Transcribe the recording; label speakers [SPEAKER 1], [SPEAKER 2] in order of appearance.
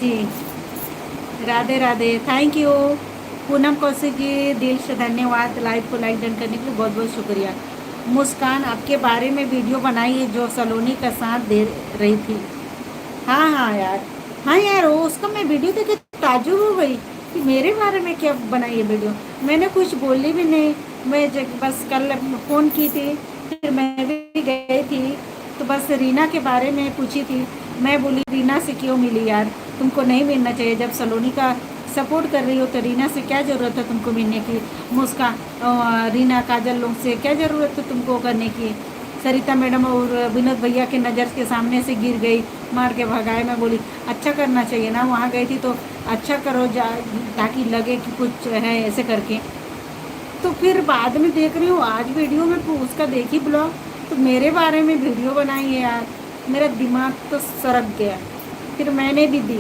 [SPEAKER 1] Ji, Radhe Radhe. Thank you Poonam Kaushik ji, दिल से धन्यवाद। लाइव को लाइक डन करने के लिए बहुत बहुत शुक्रिया। मुस्कान, आपके बारे में वीडियो बनाई है जो सलोनी का साथ दे रही थी। हाँ हाँ यार, हाँ यार, वो उसका मैं वीडियो देखे ताजुब हो गई कि मेरे बारे में क्या बनाई है वीडियो। मैंने कुछ बोली भी नहीं। मैं बस कल फ़ोन की थी, फिर मैं भी गई थी, तो बस रीना के बारे में पूछी थी। मैं बोली रीना से क्यों मिली यार, तुमको नहीं मिलना चाहिए। जब सलोनी का सपोर्ट कर रही हो तो रीना से क्या ज़रूरत है तुमको मिलने की। मुस्कान, रीना काजल लोग से क्या ज़रूरत है तुमको करने की। सरिता मैडम और विनोद भैया के नज़र के सामने से गिर गई, मार के भगाए। मैं बोली अच्छा करना चाहिए ना, वहाँ गई थी तो अच्छा करो जा, ताकि लगे कि कुछ है ऐसे करके। तो फिर बाद में देख रही हूँ आज वीडियो में उसका देखी ब्लॉग, तो मेरे बारे में वीडियो बनाई है यार। मेरा दिमाग तो सरक गया। फिर मैंने भी दी।